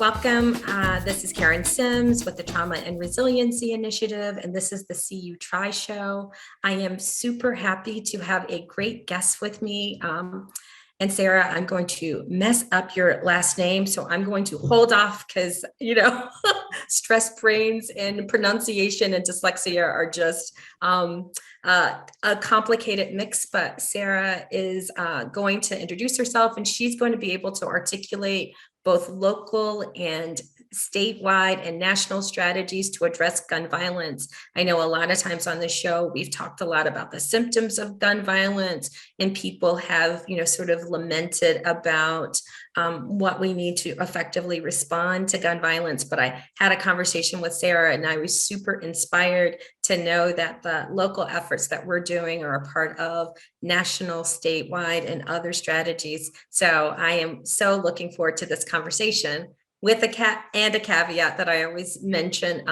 Welcome. This is Karen Sims with the Trauma and Resiliency Initiative, and this is the CU Try Show. I am super happy to have a great guest with me. And Sarah, I'm going to mess up your last name, so I'm going to hold off because, stress brains and pronunciation and dyslexia are just a complicated mix. But Sarah is going to introduce herself, and she's going to be able to articulate both local and statewide and national strategies to address gun violence. I know a lot of times on the show, we've talked a lot about the symptoms of gun violence, and people have, sort of lamented about what we need to effectively respond to gun violence. But I had a conversation with Sarah, and I was super inspired to know that the local efforts that we're doing are a part of national, statewide, and other strategies. So I am so looking forward to this conversation with a caveat that I always mention.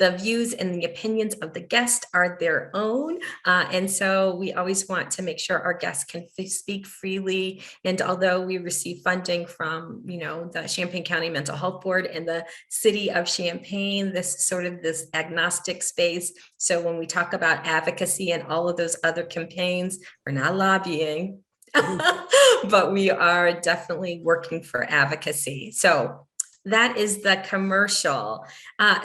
The views and the opinions of the guest are their own. And so we always want to make sure our guests can speak freely. And although we receive funding from, the Champaign County Mental Health Board and the city of Champaign, this agnostic space. So when we talk about advocacy and all of those other campaigns, we're not lobbying, but we are definitely working for advocacy. So that is the commercial.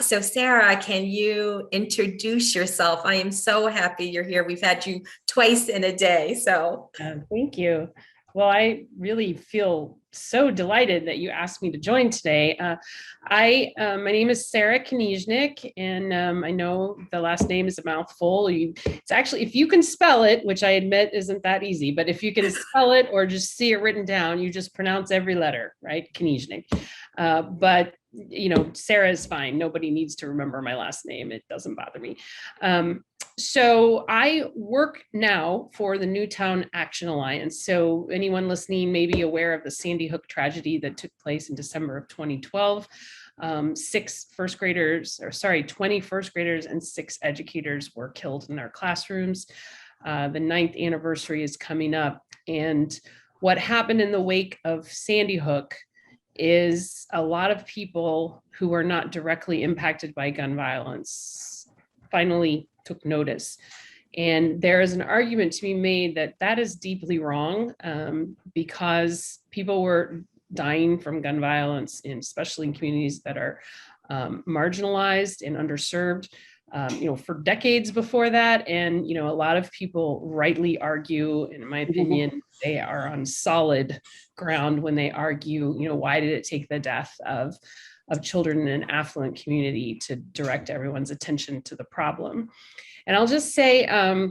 So Sarah, can you introduce yourself? I am so happy you're here. We've had you twice in a day. So thank you. Well, I really feel so delighted that you asked me to join today. My name is Sara Knizhnik, and I know the last name is a mouthful. It's actually, if you can spell it, which I admit isn't that easy, but if you can spell it or just see it written down, you just pronounce every letter, right? Knizhnik. But Sarah is fine. Nobody needs to remember my last name. It doesn't bother me. So I work now for the Newtown Action Alliance. So anyone listening may be aware of the Sandy Hook tragedy that took place in December of 2012. 20 first graders and 6 educators were killed in their classrooms. The 9th anniversary is coming up. And what happened in the wake of Sandy Hook is a lot of people who are not directly impacted by gun violence finally took notice. And there is an argument to be made that that is deeply wrong, because people were dying from gun violence, especially in communities that are marginalized and underserved, for decades before that. And, a lot of people rightly argue, in my opinion, they are on solid ground when they argue, why did it take the death of children in an affluent community to direct everyone's attention to the problem? And I'll just say, I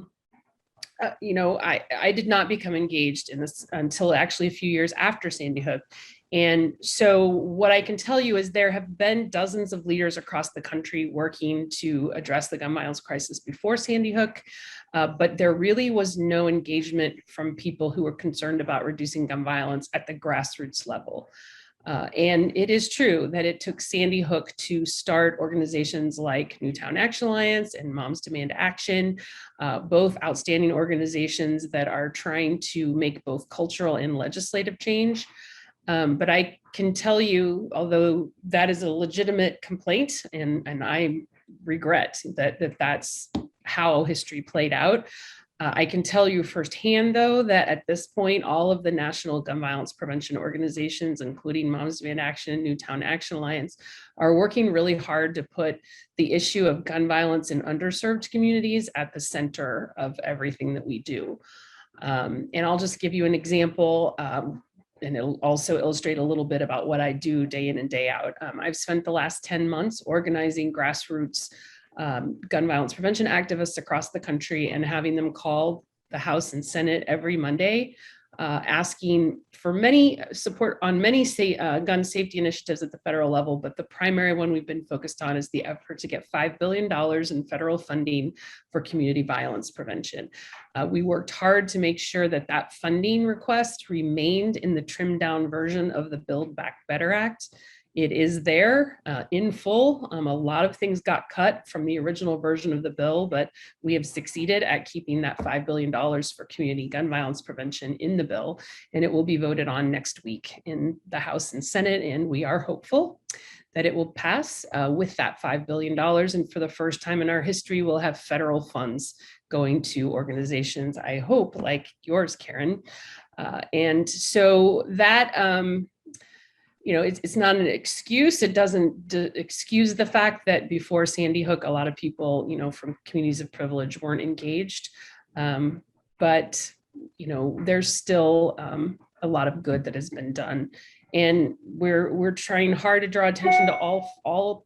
did not become engaged in this until actually a few years after Sandy Hook. And so what I can tell you is there have been dozens of leaders across the country working to address the gun violence crisis before Sandy Hook, but there really was no engagement from people who were concerned about reducing gun violence at the grassroots level. And it is true that it took Sandy Hook to start organizations like Newtown Action Alliance and Moms Demand Action, both outstanding organizations that are trying to make both cultural and legislative change. But I can tell you, although that is a legitimate complaint, and I regret that that's how history played out, I can tell you firsthand, though, that at this point, all of the national gun violence prevention organizations, including Moms Demand Action and Newtown Action Alliance, are working really hard to put the issue of gun violence in underserved communities at the center of everything that we do. And I'll just give you an example, and it'll also illustrate a little bit about what I do day in and day out. I've spent the last 10 months organizing grassroots gun violence prevention activists across the country and having them call the House and Senate every Monday, asking for many support on many gun safety initiatives at the federal level. But the primary one we've been focused on is the effort to get $5 billion in federal funding for community violence prevention. We worked hard to make sure that that funding request remained in the trimmed down version of the Build Back Better Act. It is there in full. A lot of things got cut from the original version of the bill, but we have succeeded at keeping that $5 billion for community gun violence prevention in the bill, and it will be voted on next week in the House and Senate, and we are hopeful that it will pass with that $5 billion. And for the first time in our history, we'll have federal funds going to organizations, I hope, like yours, Karen. And so that, it's not an excuse. It doesn't excuse the fact that before Sandy Hook, a lot of people, from communities of privilege weren't engaged. But there's still a lot of good that has been done. And we're trying hard to draw attention to all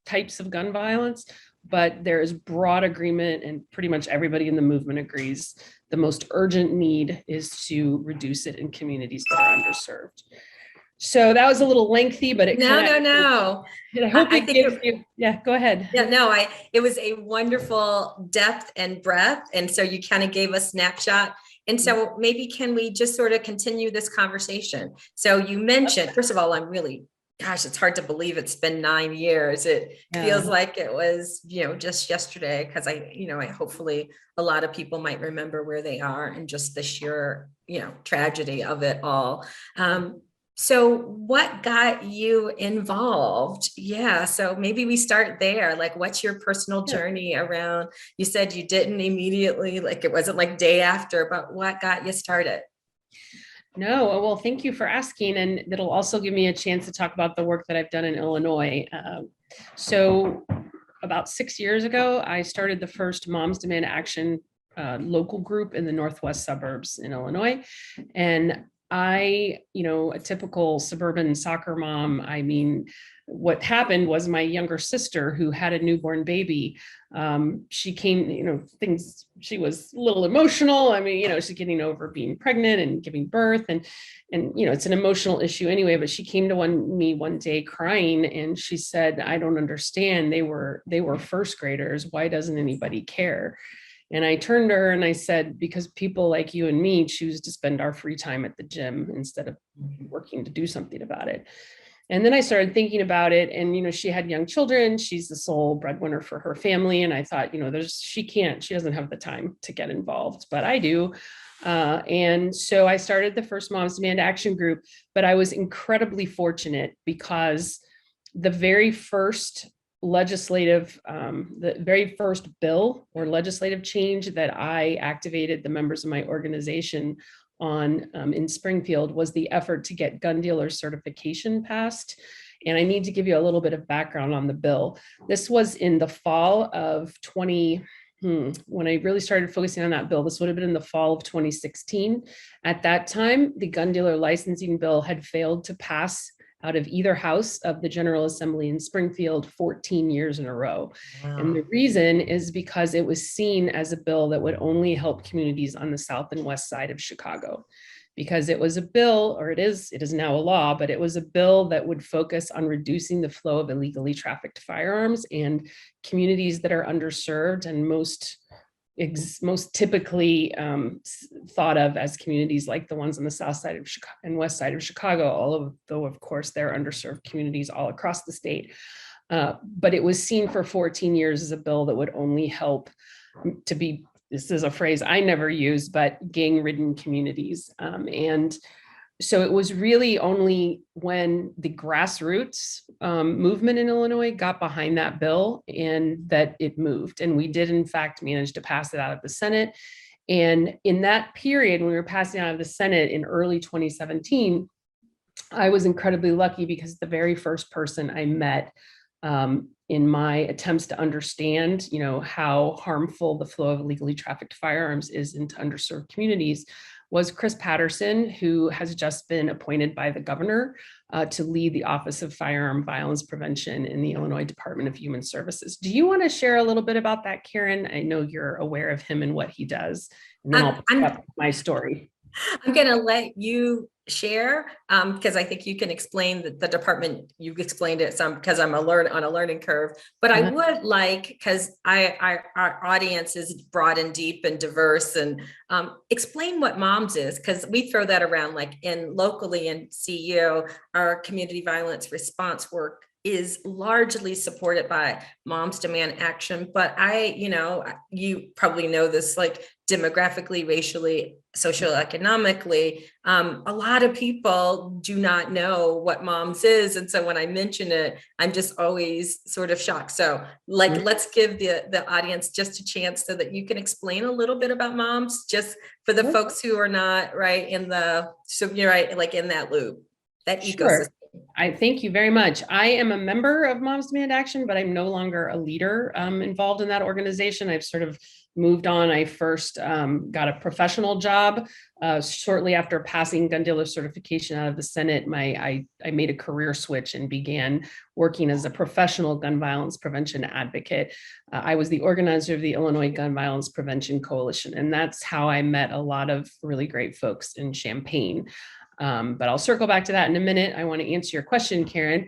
types of gun violence, but there is broad agreement, and pretty much everybody in the movement agrees the most urgent need is to reduce it in communities that are underserved. So that was a little lengthy, but it No. I hope I it think gives you, yeah, go ahead. Yeah, no, it was a wonderful depth and breadth. And so you kind of gave a snapshot. And so maybe can we just sort of continue this conversation? So you mentioned, first of all, gosh, it's hard to believe it's been 9 years. It feels like it was, just yesterday, because I hopefully a lot of people might remember where they are and just the sheer, tragedy of it all. So what got you involved? Yeah. So maybe we start there. Like, what's your personal journey around? You said you didn't immediately, like it wasn't like day after, but what got you started? No, well, thank you for asking. And it'll also give me a chance to talk about the work that I've done in Illinois. So about 6 years ago, I started the first Moms Demand Action local group in the Northwest suburbs in Illinois. And a typical suburban soccer mom, what happened was my younger sister, who had a newborn baby, she came, she was a little emotional. She's getting over being pregnant and giving birth, and it's an emotional issue anyway, but she came to me one day crying, and she said, I don't understand. They were first graders. Why doesn't anybody care? And I turned to her and I said, because people like you and me choose to spend our free time at the gym instead of working to do something about it. And then I started thinking about it, and, she had young children. She's the sole breadwinner for her family. And I thought, she doesn't have the time to get involved, but I do. And so I started the first Moms Demand Action group, but I was incredibly fortunate because the very first the very first bill or legislative change that I activated the members of my organization on in Springfield was the effort to get gun dealer certification passed. And I need to give you a little bit of background on the bill. This was in the fall of when I really started focusing on that bill. This would have been in the fall of 2016. At that time, the gun dealer licensing bill had failed to pass out of either house of the General Assembly in Springfield 14 years in a row. Wow. And the reason is because it was seen as a bill that would only help communities on the south and west side of Chicago. Because it was a bill, or it is now a law, but it was a bill that would focus on reducing the flow of illegally trafficked firearms, and communities that are underserved and most typically thought of as communities like the ones on the south side of Chicago and west side of Chicago, though of course they're underserved communities all across the state. But it was seen for 14 years as a bill that would only help this is a phrase I never use, but gang-ridden communities. And so it was really only when the grassroots movement in Illinois got behind that bill and that it moved. And we did, in fact, manage to pass it out of the Senate. And in that period, when we were passing out of the Senate in early 2017, I was incredibly lucky because the very first person I met in my attempts to understand, how harmful the flow of illegally trafficked firearms is into underserved communities was Chris Patterson, who has just been appointed by the governor to lead the Office of Firearm Violence Prevention in the Illinois Department of Human Services. Do you want to share a little bit about that, Karen? I know you're aware of him and what he does, and then I'll pick up my story. I'm going to let you share because I think you can explain the department. You've explained it some because I'm on a learning curve, but I would like, because our audience is broad and deep and diverse, and explain what moms is, because we throw that around like in locally in CU, our community violence response work is largely supported by Moms Demand Action. But you probably know this, like demographically, racially, socioeconomically, a lot of people do not know what moms is. And so when I mention it, I'm just always sort of shocked. So like, let's give the audience just a chance so that you can explain a little bit about moms, just for the folks who are not right in so you're right, like in that loop, that ecosystem. Sure. I thank you very much. I am a member of Moms Demand Action, but I'm no longer a leader involved in that organization. I've sort of moved on. I first got a professional job shortly after passing gun dealer certification out of the Senate. I made a career switch and began working as a professional gun violence prevention advocate. I was the organizer of the Illinois Gun Violence Prevention Coalition, and that's how I met a lot of really great folks in Champaign. But I'll circle back to that in a minute. I want to answer your question, Karen.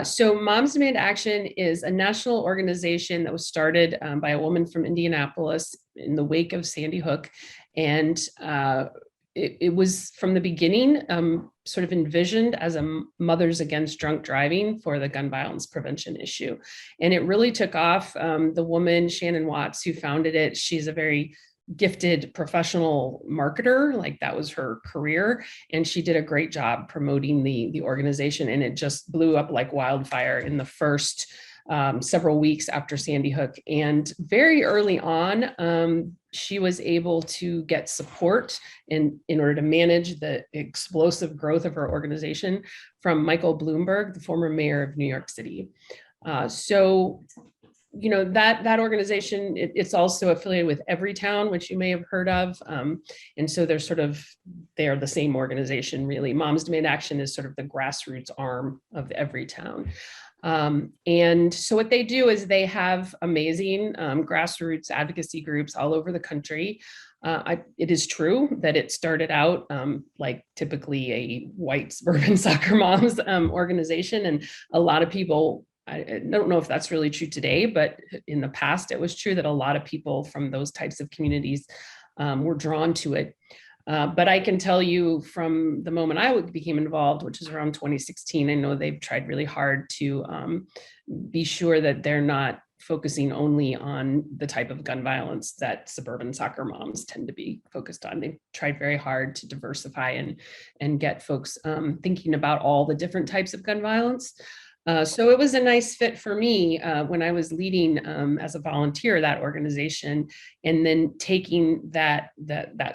So Moms Demand Action is a national organization that was started by a woman from Indianapolis in the wake of Sandy Hook. And it was from the beginning sort of envisioned as a Mothers Against Drunk Driving for the gun violence prevention issue. And it really took off. The woman, Shannon Watts, who founded it, she's a very gifted professional marketer, like that was her career, and she did a great job promoting the organization, and it just blew up like wildfire in the first several weeks after Sandy Hook. And very early on, she was able to get support in order to manage the explosive growth of her organization from Michael Bloomberg, the former mayor of New York City. So that organization, it's also affiliated with Everytown, which you may have heard of. And so they're the same organization, really. Moms Demand Action is sort of the grassroots arm of Everytown. And so what they do is they have amazing grassroots advocacy groups all over the country. It is true that it started out like typically a white suburban soccer moms organization, and a lot of people, I don't know if that's really true today, but in the past, it was true that a lot of people from those types of communities were drawn to it. But I can tell you from the moment I became involved, which is around 2016, I know they've tried really hard to be sure that they're not focusing only on the type of gun violence that suburban soccer moms tend to be focused on. They've tried very hard to diversify and get folks thinking about all the different types of gun violence. So it was a nice fit for me when I was leading as a volunteer that organization, and then taking that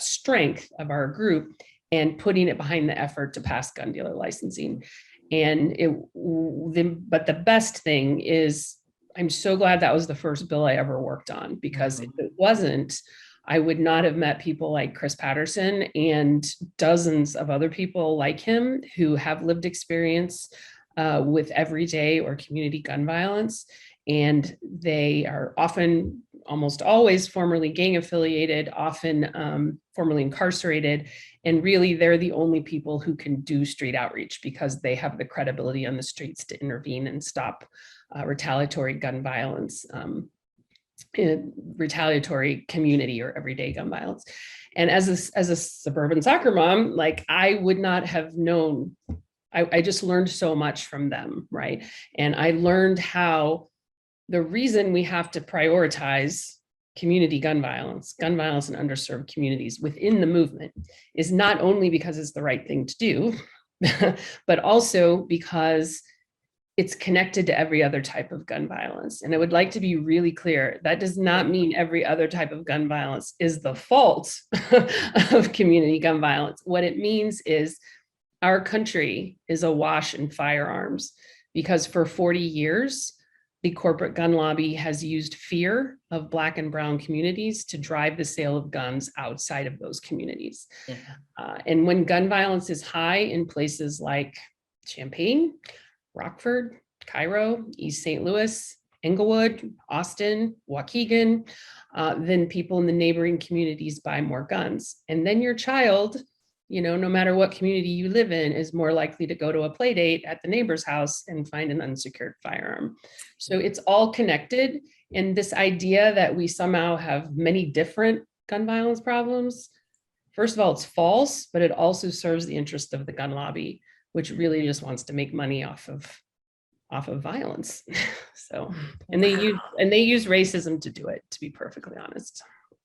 strength of our group and putting it behind the effort to pass gun dealer licensing. But the best thing is, I'm so glad that was the first bill I ever worked on, because if it wasn't, I would not have met people like Chris Patterson and dozens of other people like him who have lived experience with everyday or community gun violence. And they are often, almost always, formerly gang affiliated, often formerly incarcerated. And really, they're the only people who can do street outreach because they have the credibility on the streets to intervene and stop retaliatory gun violence, in retaliatory community or everyday gun violence. And as a suburban soccer mom, like, I would not have known. I just learned so much from them, right? And I learned how the reason we have to prioritize community gun violence in underserved communities within the movement is not only because it's the right thing to do, but also because it's connected to every other type of gun violence. And I would like to be really clear, that does not mean every other type of gun violence is the fault of community gun violence. What it means is our country is awash in firearms because for 40 years, the corporate gun lobby has used fear of Black and brown communities to drive the sale of guns outside of those communities. Yeah. And when gun violence is high in places like Champaign, Rockford, Cairo, East St. Louis, Englewood, Austin, Waukegan, then people in the neighboring communities buy more guns. And then your child no matter what community you live in, is more likely to go to a play date at the neighbor's house and find an unsecured firearm. So it's all connected. And this idea that we somehow have many different gun violence problems, first of all, it's false, but it also serves the interest of the gun lobby, which really just wants to make money off of violence. So, and they use racism to do it, to be perfectly honest.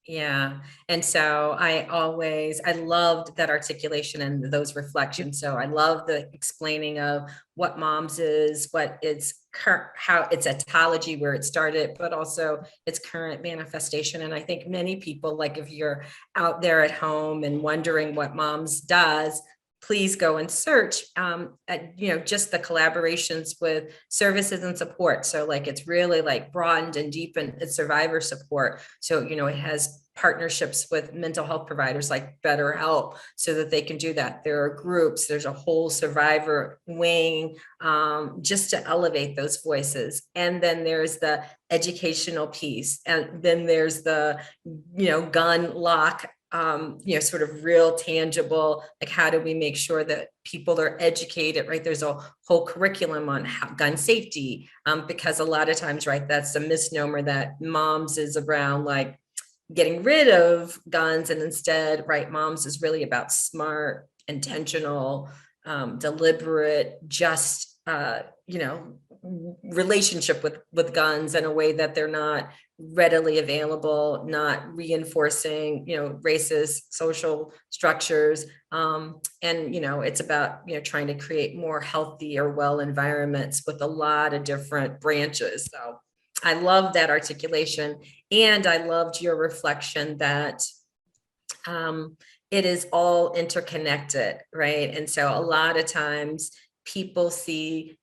Yeah. And so I loved that articulation and those reflections. So I love the explaining of what moms is, what it's how its etology, where it started, but also its current manifestation. And I think many people, like if you're out there at home and wondering what moms does, please go and search at, just the collaborations with services and support. So like it's really like broadened and deepened its survivor support. So, it has partnerships with mental health providers like BetterHelp so that they can do that. There are groups, there's a whole survivor wing just to elevate those voices. And then there's the educational piece. And then there's the, gun lock sort of real tangible, like how do we make sure that people are educated, right? There's a whole curriculum on gun safety, because a lot of times, right, that's a misnomer that moms is around like getting rid of guns, and instead, right, moms is really about smart, intentional, deliberate, just, relationship with guns in a way that they're not readily available, not reinforcing, racist social structures. And, it's about, trying to create more healthy or well environments with a lot of different branches. So I love that articulation. And I loved your reflection that it is all interconnected, right? And so a lot of times people see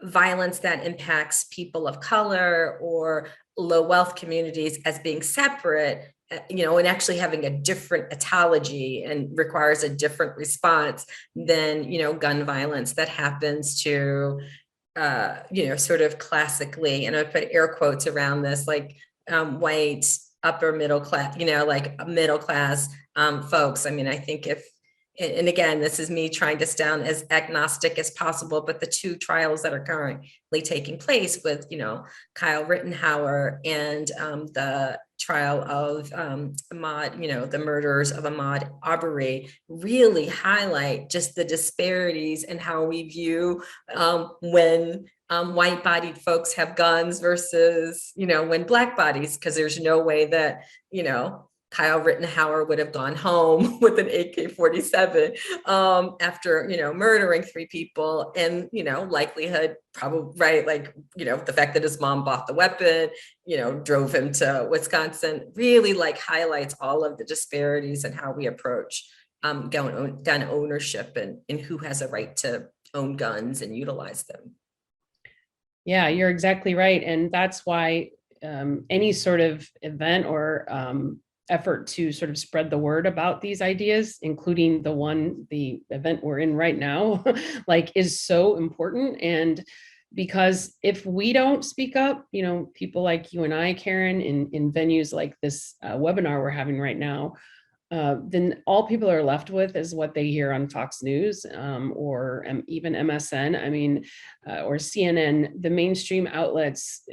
violence that impacts people of color or low wealth communities as being separate, and actually having a different etology and requires a different response than, gun violence that happens to, sort of classically, and I put air quotes around this, like white, upper middle class, like middle class folks. I mean, I think and again, this is me trying to sound as agnostic as possible, but the two trials that are currently taking place with, Kyle Rittenhauer and the trial of Ahmaud, the murders of Ahmaud Arbery, really highlight just the disparities in how we view when white-bodied folks have guns versus, when black bodies, because there's no way that, Kyle Rittenhauer would have gone home with an AK-47 after, murdering 3 people, and, likelihood probably, right, like, the fact that his mom bought the weapon, drove him to Wisconsin, really like highlights all of the disparities in how we approach gun ownership and who has a right to own guns and utilize them. Yeah, you're exactly right. And that's why any sort of event or effort to sort of spread the word about these ideas, including the event we're in right now, like is so important. And because if we don't speak up, people like you and I, Karen, in venues like this webinar we're having right now, then all people are left with is what they hear on Fox News or even MSN, or CNN. The mainstream outlets,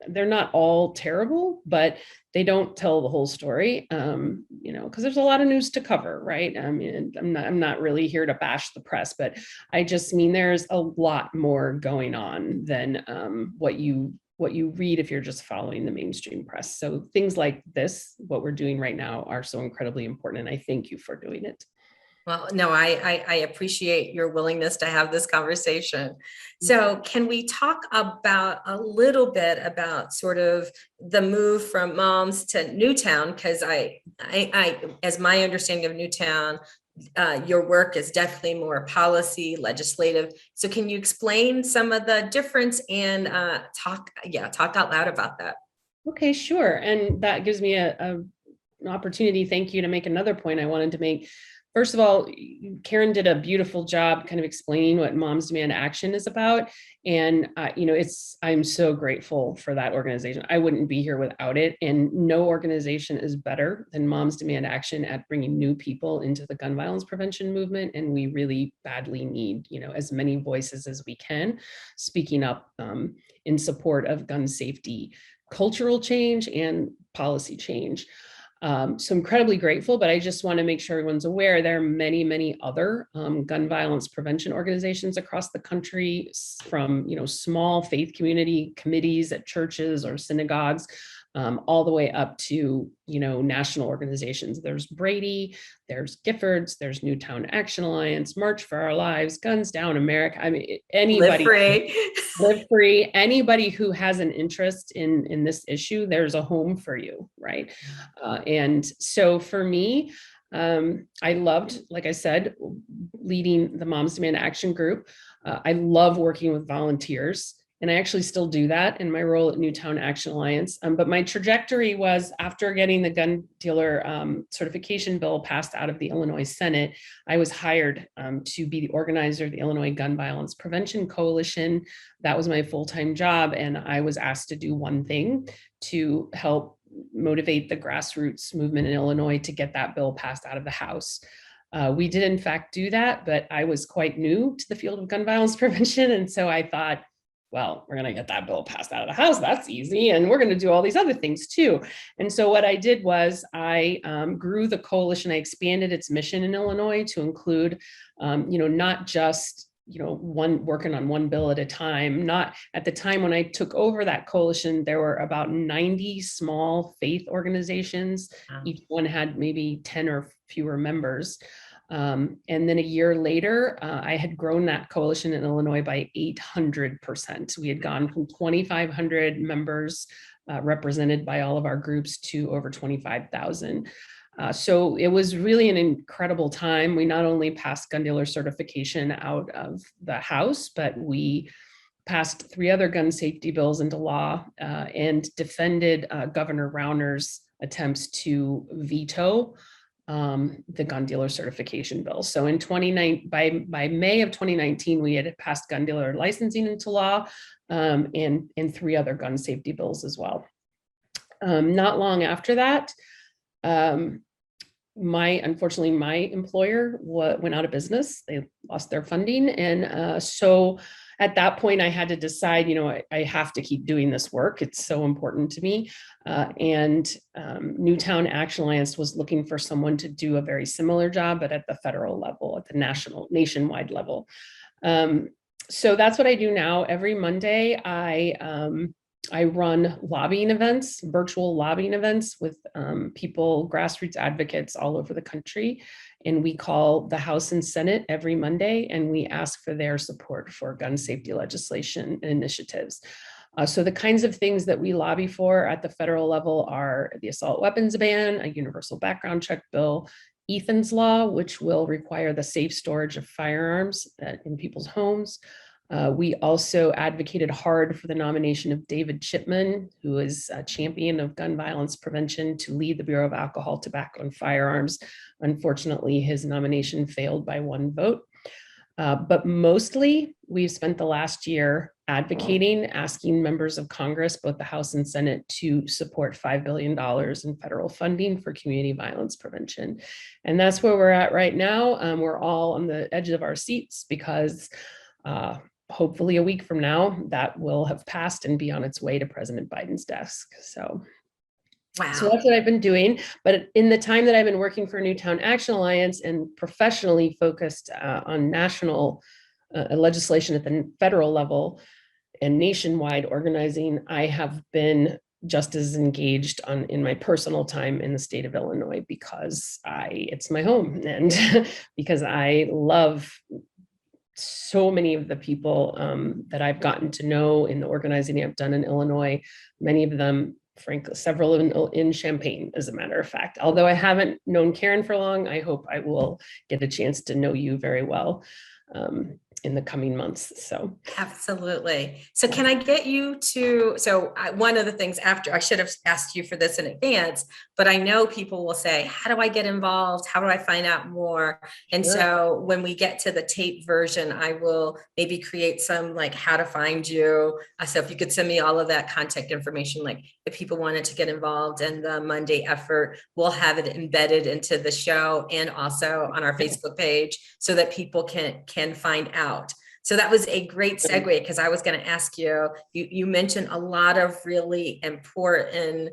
they're not all terrible, but they don't tell the whole story, because there's a lot of news to cover, right? I mean, I'm not really here to bash the press, but I just mean there's a lot more going on than what you read if you're just following the mainstream press. So things like this, what we're doing right now, are so incredibly important, and I thank you for doing it. Well, no, I appreciate your willingness to have this conversation. So can we talk about a little bit about sort of the move from Moms to Newtown? Because I, as my understanding of Newtown, your work is definitely more policy, legislative. So can you explain some of the difference and talk out loud about that? Okay, sure. And that gives me an opportunity, thank you, to make another point I wanted to make. first of all, Karen did a beautiful job kind of explaining what Moms Demand Action is about. And, I'm so grateful for that organization. I wouldn't be here without it. And no organization is better than Moms Demand Action at bringing new people into the gun violence prevention movement. And we really badly need, as many voices as we can speaking up in support of gun safety, cultural change and policy change. So incredibly grateful, but I just want to make sure everyone's aware there are many, many other gun violence prevention organizations across the country, from small faith community committees at churches or synagogues, all the way up to national organizations. There's Brady, there's Giffords, there's Newtown Action Alliance, March for Our Lives, Guns Down America. I mean, anybody. Live free. Live free. Anybody who has an interest in this issue, there's a home for you, right? And so for me, I loved, like I said, leading the Moms Demand Action group. I love working with volunteers. And I actually still do that in my role at Newtown Action Alliance. But my trajectory was, after getting the gun dealer certification bill passed out of the Illinois Senate, I was hired to be the organizer of the Illinois Gun Violence Prevention Coalition. That was my full-time job. And I was asked to do one thing to help motivate the grassroots movement in Illinois to get that bill passed out of the House. We did in fact do that, but I was quite new to the field of gun violence prevention. And so I thought, well, we're going to get that bill passed out of the House. That's easy. And we're going to do all these other things too. And so what I did was I grew the coalition. I expanded its mission in Illinois to include, not just, working on one bill at a time. Not at the time when I took over that coalition, there were about 90 small faith organizations. Wow. Each one had maybe 10 or fewer members. And then a year later, I had grown that coalition in Illinois by 800%. We had gone from 2,500 members represented by all of our groups to over 25,000. So it was really an incredible time. We not only passed gun dealer certification out of the House, but we passed 3 other gun safety bills into law and defended Governor Rauner's attempts to veto the gun dealer certification bill. So in by May of 2019, we had passed gun dealer licensing into law and 3 other gun safety bills as well. Not long after that, unfortunately, my employer went out of business. They lost their funding. And so at that point, I had to decide, I have to keep doing this work. It's so important to me. And Newtown Action Alliance was looking for someone to do a very similar job, but at the federal level, at the nationwide level. So that's what I do now. Every Monday, I run lobbying events, virtual lobbying events with people, grassroots advocates all over the country. And we call the House and Senate every Monday, and we ask for their support for gun safety legislation and initiatives. So the kinds of things that we lobby for at the federal level are the assault weapons ban, a universal background check bill, Ethan's Law, which will require the safe storage of firearms in people's homes. We also advocated hard for the nomination of David Chipman, who is a champion of gun violence prevention, to lead the Bureau of Alcohol, Tobacco, and Firearms. Unfortunately, his nomination failed by 1 vote. But mostly, we've spent the last year advocating, asking members of Congress, both the House and Senate, to support $5 billion in federal funding for community violence prevention. And that's where we're at right now. We're all on the edge of our seats because hopefully a week from now, that will have passed and be on its way to President Biden's desk. So, Wow. So that's what I've been doing. But in the time that I've been working for Newtown Action Alliance and professionally focused on national legislation at the federal level and nationwide organizing, I have been just as engaged in my personal time in the state of Illinois because it's my home and because I love so many of the people that I've gotten to know in the organizing I've done in Illinois, many of them, frankly, several in Champaign, as a matter of fact. Although I haven't known Karen for long, I hope I will get a chance to know you very well. in the coming months. So Absolutely. So can I get you to, one of the things after, I should have asked you for this in advance, but I know people will say, how do I get involved? How do I find out more? And sure. so when we get to the tape version, I will maybe create some like how to find you. So if you could send me all of that contact information, like if people wanted to get involved in the Monday effort, we'll have it embedded into the show and also on our Facebook page so that people can find out. So that was a great segue because I was going to ask you, you mentioned a lot of really important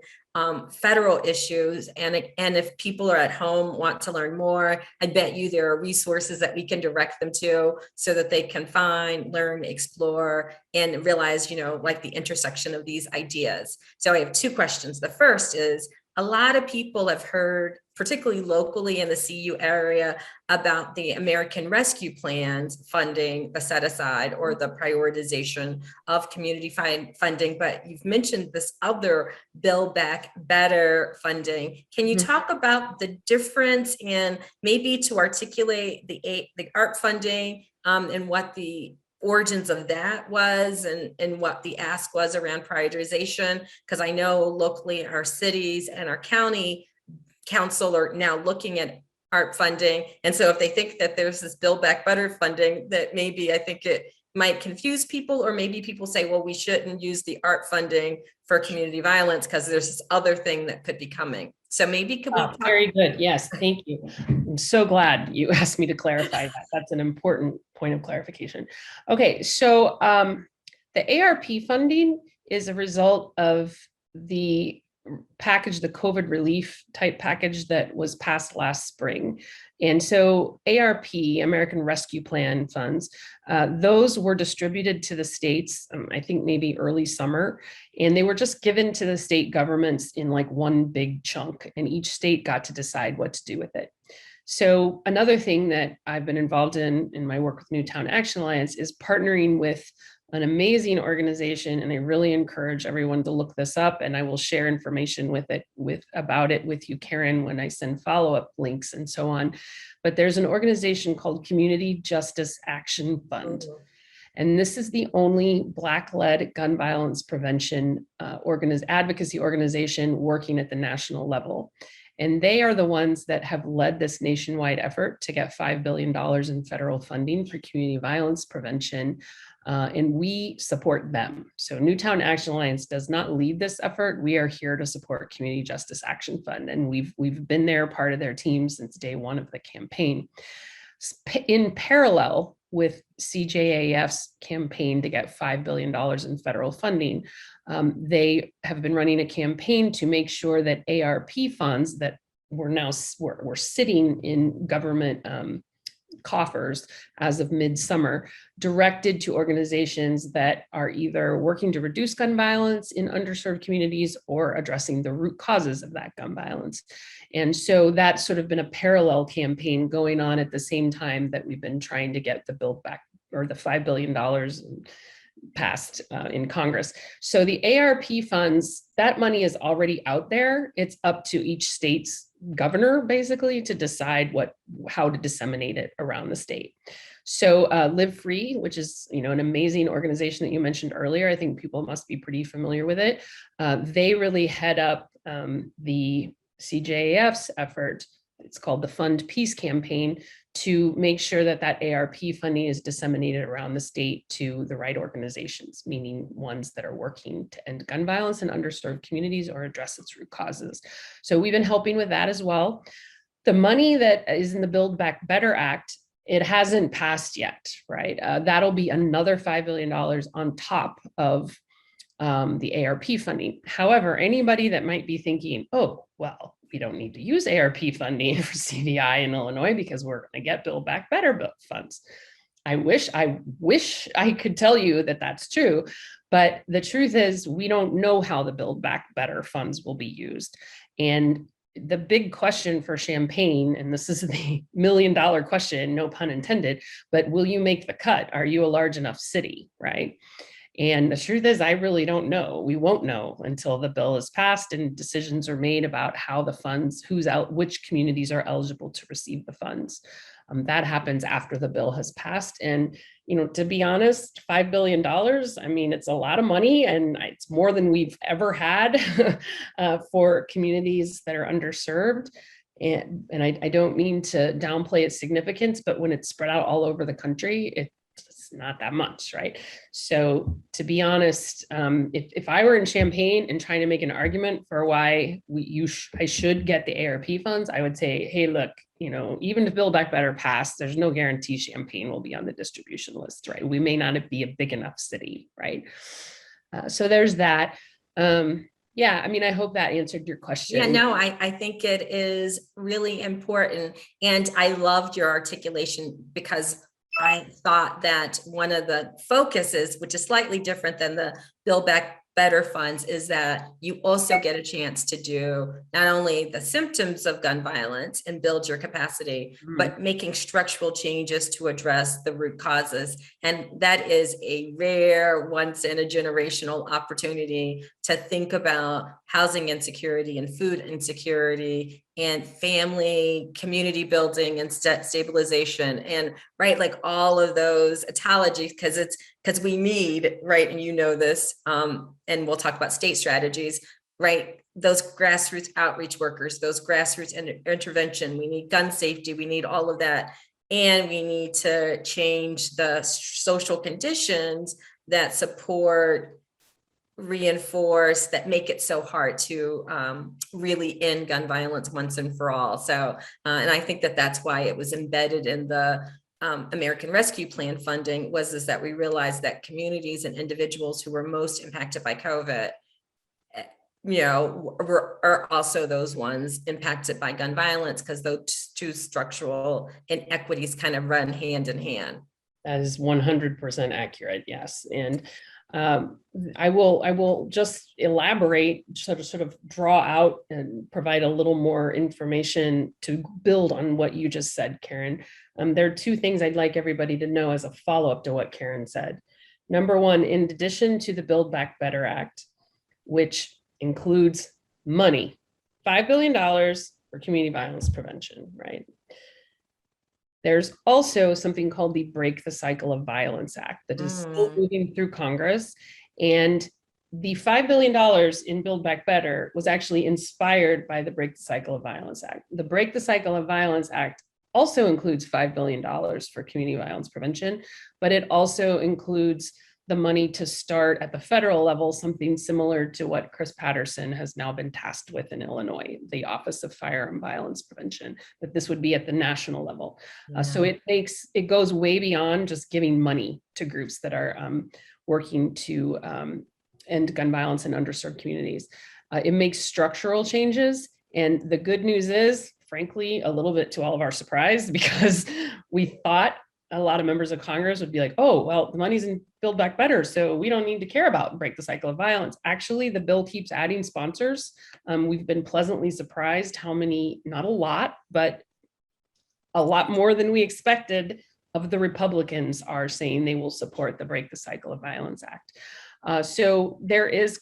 federal issues. And if people are at home, want to learn more, I bet you there are resources that we can direct them to so that they can find, learn, explore, and realize, like the intersection of these ideas. So I have two questions. The first is, a lot of people have heard, particularly locally in the CU area, about the American Rescue Plan's funding, the set aside or the prioritization of community funding. But you've mentioned this other Build Back Better funding. Can you talk about the difference in, maybe to articulate the art funding and what the origins of that was and what the ask was around prioritization? Because I know locally our cities and our county council are now looking at art funding. And so if they think that there's this Build Back Better funding, that maybe I think it might confuse people, or maybe people say, well, we shouldn't use the art funding for community violence because there's this other thing that could be coming. So maybe could we talk? Very good. Yes, thank you. I'm so glad you asked me to clarify that. That's an important point of clarification. Okay, so the ARP funding is a result of the package, the COVID relief type package that was passed last spring. And so ARP, American Rescue Plan funds, those were distributed to the states, I think maybe early summer, and they were just given to the state governments in like one big chunk, and each state got to decide what to do with it. So another thing that I've been involved in my work with Newtown Action Alliance is partnering with an amazing organization, and I really encourage everyone to look this up, and I will share information about it with you, Karen, when I send follow-up links and so on. But there's an organization called Community Justice Action Fund. And this is the only Black-led gun violence prevention advocacy organization working at the national level. And they are the ones that have led this nationwide effort to get $5 billion in federal funding for community violence prevention. And we support them. So Newtown Action Alliance does not lead this effort. We are here to support Community Justice Action Fund. And we've been there, part of their team since day one of the campaign. In parallel with CJAF's campaign to get $5 billion in federal funding, they have been running a campaign to make sure that ARP funds that were sitting in government coffers as of midsummer, directed to organizations that are either working to reduce gun violence in underserved communities or addressing the root causes of that gun violence. And so that's sort of been a parallel campaign going on at the same time that we've been trying to get the Build Back, or the $5 billion passed in Congress. So the ARP funds, that money is already out there. It's up to each state's governor basically to decide how to disseminate it around the state. So Live Free, which is an amazing organization that you mentioned earlier, I think people must be pretty familiar with it. They really head up the CJAF's effort. It's called the Fund Peace Campaign, to make sure that ARP funding is disseminated around the state to the right organizations, meaning ones that are working to end gun violence in underserved communities or address its root causes. So we've been helping with that as well. The money that is in the Build Back Better Act, it hasn't passed yet, right? That'll be another $5 billion on top of the ARP funding. However, anybody that might be thinking, oh, well, we don't need to use ARP funding for CVI in Illinois because we're going to get Build Back Better funds. I wish I could tell you that that's true, but the truth is we don't know how the Build Back Better funds will be used. And the big question for Champaign, and this is the $1 million question, no pun intended, but will you make the cut? Are you a large enough city, right? And the truth is, I really don't know. We won't know until the bill is passed and decisions are made about how the funds, which communities are eligible to receive the funds. That happens after the bill has passed. And To be honest, $5 billion, I mean, it's a lot of money, and it's more than we've ever had for communities that are underserved. And I don't mean to downplay its significance, but when it's spread out all over the country, it's not that much, right? So to be honest, if I were in Champaign and trying to make an argument for why I should get the ARP funds, I would say, hey, look, even if Build Back Better passed, there's no guarantee Champaign will be on the distribution list, right? We may not be a big enough city, right? So there's that. Yeah, I mean, I hope that answered your question. Yeah, no, I think it is really important. And I loved your articulation, because I thought that one of the focuses, which is slightly different than the Build Back Better funds, is that you also get a chance to do not only the symptoms of gun violence and build your capacity, but making structural changes to address the root causes. And that is a rare, once in a generational opportunity to think about housing insecurity and food insecurity and family community building and stabilization, and right, like all of those etaologies, because we need, right, and this, and we'll talk about state strategies, right, those grassroots outreach workers, those grassroots intervention, we need gun safety, we need all of that, and we need to change the social conditions that support, reinforce, that make it so hard to really end gun violence once and for all. So, and I think that that's why it was embedded in the American Rescue Plan funding, is that we realized that communities and individuals who were most impacted by COVID, are also those ones impacted by gun violence, because those two structural inequities kind of run hand in hand. That is 100% accurate. Yes. And I will just elaborate, sort of draw out and provide a little more information to build on what you just said, Karen. There are two things I'd like everybody to know as a follow-up to what Karen said. Number one, in addition to the Build Back Better Act, which includes money, $5 billion for community violence prevention, right? There's also something called the Break the Cycle of Violence Act that is still moving through Congress. And the $5 billion in Build Back Better was actually inspired by the Break the Cycle of Violence Act. The Break the Cycle of Violence Act also includes $5 billion for community violence prevention, but it also includes the money to start at the federal level, something similar to what Chris Patterson has now been tasked with in Illinois, the Office of Firearm Violence Prevention, but this would be at the national level. So it goes way beyond just giving money to groups that are working to end gun violence in underserved communities. It makes structural changes. And the good news is, frankly, a little bit to all of our surprise, because we thought a lot of members of Congress would be like, oh, well, the money's in Build Back Better, so we don't need to care about Break the Cycle of Violence. Actually, the bill keeps adding sponsors. We've been pleasantly surprised how many, not a lot, but a lot more than we expected of the Republicans are saying they will support the Break the Cycle of Violence Act. So there is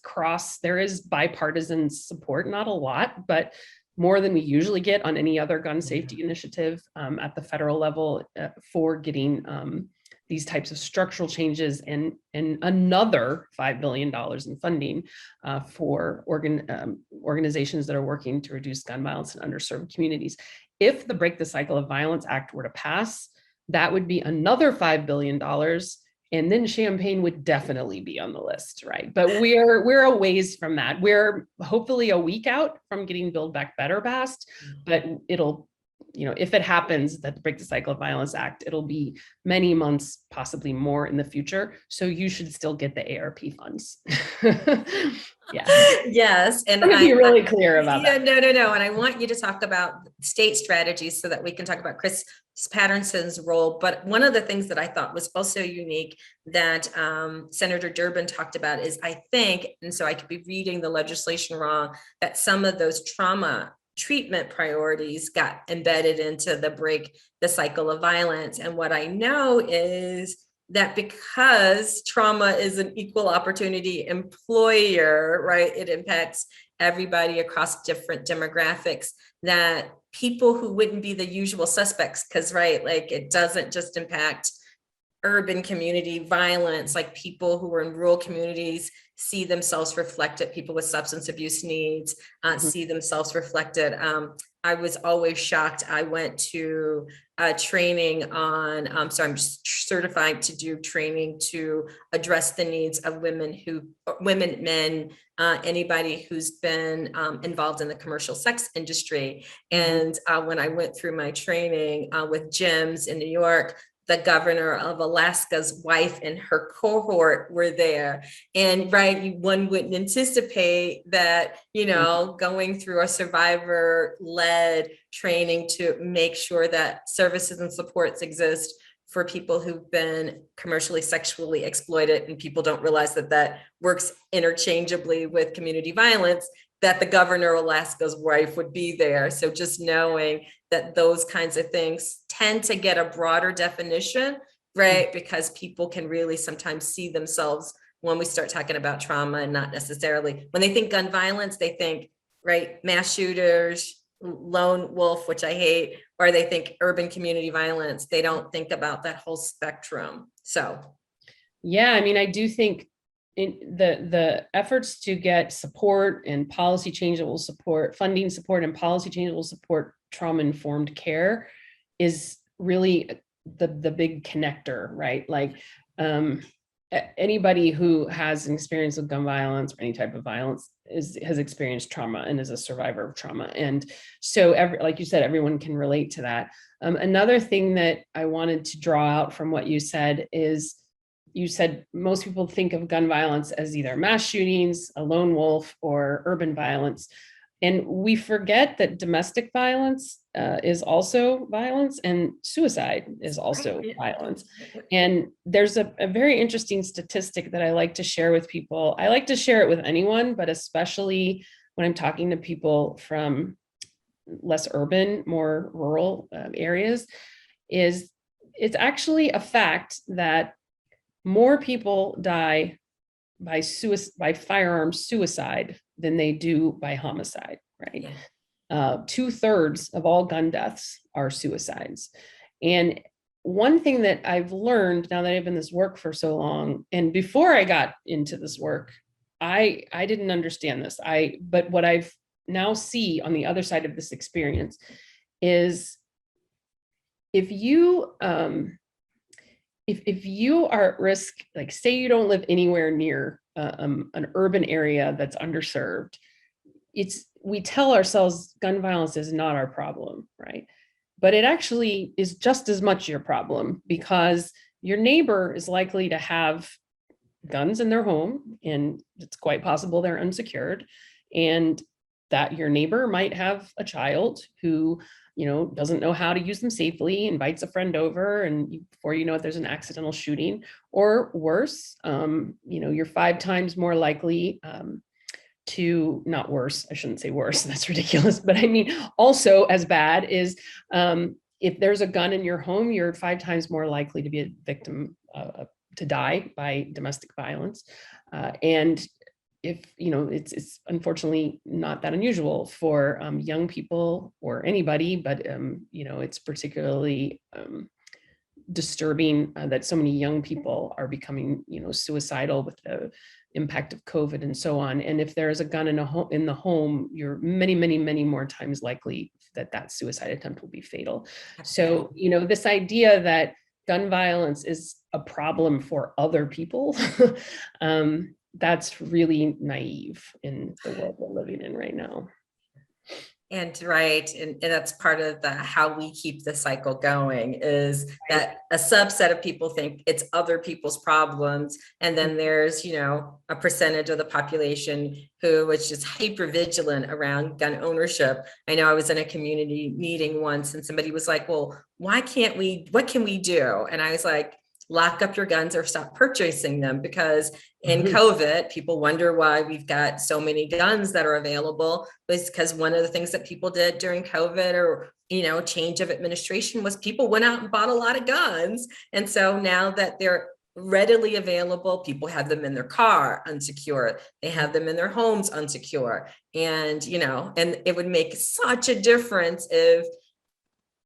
bipartisan support, not a lot, but more than we usually get on any other gun safety initiative at the federal level for getting these types of structural changes, and another $5 billion in funding for organizations that are working to reduce gun violence in underserved communities. If the Break the Cycle of Violence Act were to pass, that would be another $5 billion. And then Champaign would definitely be on the list, right? But we're a ways from that. We're hopefully a week out from getting Build Back Better passed, but it'll, if it happens that the Break the Cycle of Violence Act, it'll be many months, possibly more in the future. So you should still get the ARP funds. Yeah. Yes. And I'm gonna be really clear about that. No. And I want you to talk about state strategies so that we can talk about Chris Patterson's role. But one of the things that I thought was also unique that Senator Durbin talked about is, I think, and so I could be reading the legislation wrong, that some of those trauma treatment priorities got embedded into the Break the Cycle of Violence. And what I know is that because trauma is an equal opportunity employer, right, it impacts everybody across different demographics, that people who wouldn't be the usual suspects, because, right, like it doesn't just impact urban community violence, like people who are in rural communities see themselves reflected, people with substance abuse needs see themselves reflected. I was always shocked. I went to training on, so I'm certified to do training to address the needs of women, men, anybody who's been involved in the commercial sex industry. And when I went through my training with gyms in New York, the governor of Alaska's wife and her cohort were there. And one wouldn't anticipate that, going through a survivor-led training to make sure that services and supports exist for people who've been commercially sexually exploited, and people don't realize that that works interchangeably with community violence, that the governor of Alaska's wife would be there. So just knowing that those kinds of things tend to get a broader definition, right? Because people can really sometimes see themselves when we start talking about trauma, and not necessarily, when they think gun violence, they think, right, mass shooters, lone wolf, which I hate, or they think urban community violence. They don't think about that whole spectrum. So. Yeah, I mean, I do think the efforts to get support and policy change that will support funding support and policy change that will support trauma-informed care is really the big connector, right? Like anybody who has an experience with gun violence or any type of violence has experienced trauma and is a survivor of trauma. And so like you said, everyone can relate to that. Another thing that I wanted to draw out from what you said is, you said most people think of gun violence as either mass shootings, a lone wolf, or urban violence. And we forget that domestic violence is also violence, and suicide is also violence. And there's a very interesting statistic that I like to share with people. I like to share it with anyone, but especially when I'm talking to people from less urban, more rural areas, is it's actually a fact that more people die by firearm suicide than they do by homicide, right? 2/3 of all gun deaths are suicides. And one thing that I've learned now that I've been in this work for so long, and before I got into this work, I didn't understand this. But what I've now see on the other side of this experience is if you if you are at risk, like say you don't live anywhere near an urban area that's underserved, we tell ourselves gun violence is not our problem, right? But it actually is just as much your problem, because your neighbor is likely to have guns in their home, and it's quite possible they're unsecured, and that your neighbor might have a child who doesn't know how to use them safely, invites a friend over, and before you know it, there's an accidental shooting. Or worse, you're 5 times more likely to, not worse, I shouldn't say worse, that's ridiculous, but I mean, also as bad is if there's a gun in your home, you're 5 times more likely to be a victim, to die by domestic violence. And if it's unfortunately not that unusual for young people or anybody, but it's particularly disturbing that so many young people are becoming suicidal with the impact of COVID and so on. And if there is a gun in the home, you're many, many, many more times likely that suicide attempt will be fatal. So this idea that gun violence is a problem for other people, that's really naive in the world we're living in right now. And and that's part of how we keep the cycle going, is that a subset of people think it's other people's problems, and then there's a percentage of the population who is just hyper vigilant around gun ownership. I know I was in a community meeting once, and somebody was like, "Well, what can we do?" And I was like, lock up your guns or stop purchasing them, because in COVID, people wonder why we've got so many guns that are available. It's because one of the things that people did during COVID, or change of administration, was people went out and bought a lot of guns. And so now that they're readily available, people have them in their car unsecure, they have them in their homes unsecure. And and it would make such a difference if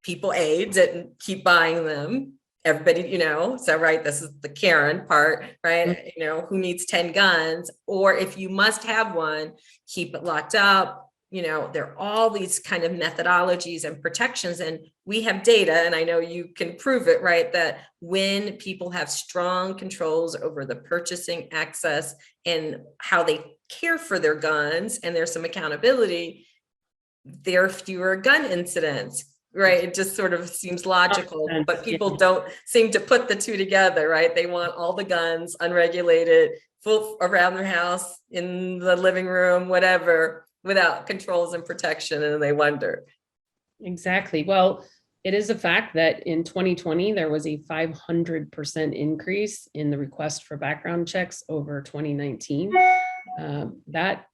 people didn't keep buying them everybody, so right, this is the Karen part, right? Who needs 10 guns? Or if you must have one, keep it locked up. There are all these kind of methodologies and protections, and we have data, and I know you can prove it, right? That when people have strong controls over the purchasing, access, and how they care for their guns, and there's some accountability, there are fewer gun incidents, right? It just sort of seems logical, but people don't seem to put the two together, right? They want all the guns unregulated, full around their house, in the living room, whatever, without controls and protection, and they wonder. Exactly. Well, it is a fact that in 2020, there was a 500% increase in the request for background checks over 2019.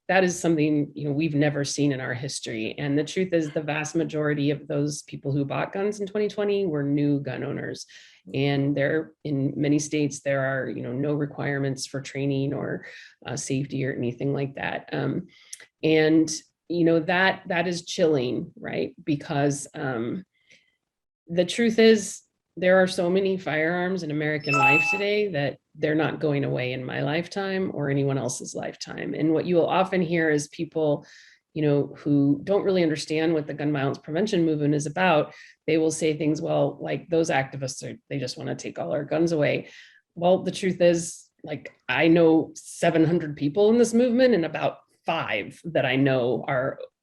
That is something we've never seen in our history. And the truth is, the vast majority of those people who bought guns in 2020 were new gun owners. And in many states, there are no requirements for training or safety or anything like that. And that is chilling, right? Because the truth is, there are so many firearms in American life today that they're not going away in my lifetime or anyone else's lifetime. And what you will often hear is people, who don't really understand what the gun violence prevention movement is about. They will say things, well, like those activists, they just want to take all our guns away. Well, the truth is, like, I know 700 people in this movement, and about 5 that I know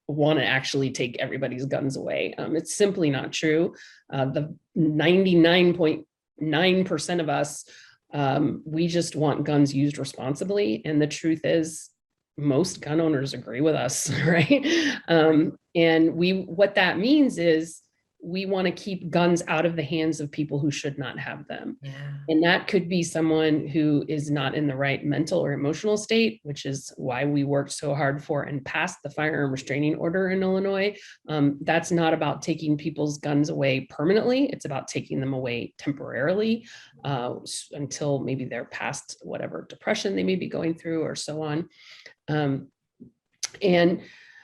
want to actually take everybody's guns away. It's simply not true. The 99.9% of us, we just want guns used responsibly. And the truth is, most gun owners agree with us, right? And what that means is, we want to keep guns out of the hands of people who should not have them. Yeah. And that could be someone who is not in the right mental or emotional state, which is why we worked so hard for and passed the firearm restraining order in Illinois. That's not about taking people's guns away permanently. It's about taking them away temporarily until maybe they're past whatever depression they may be going through or so on. And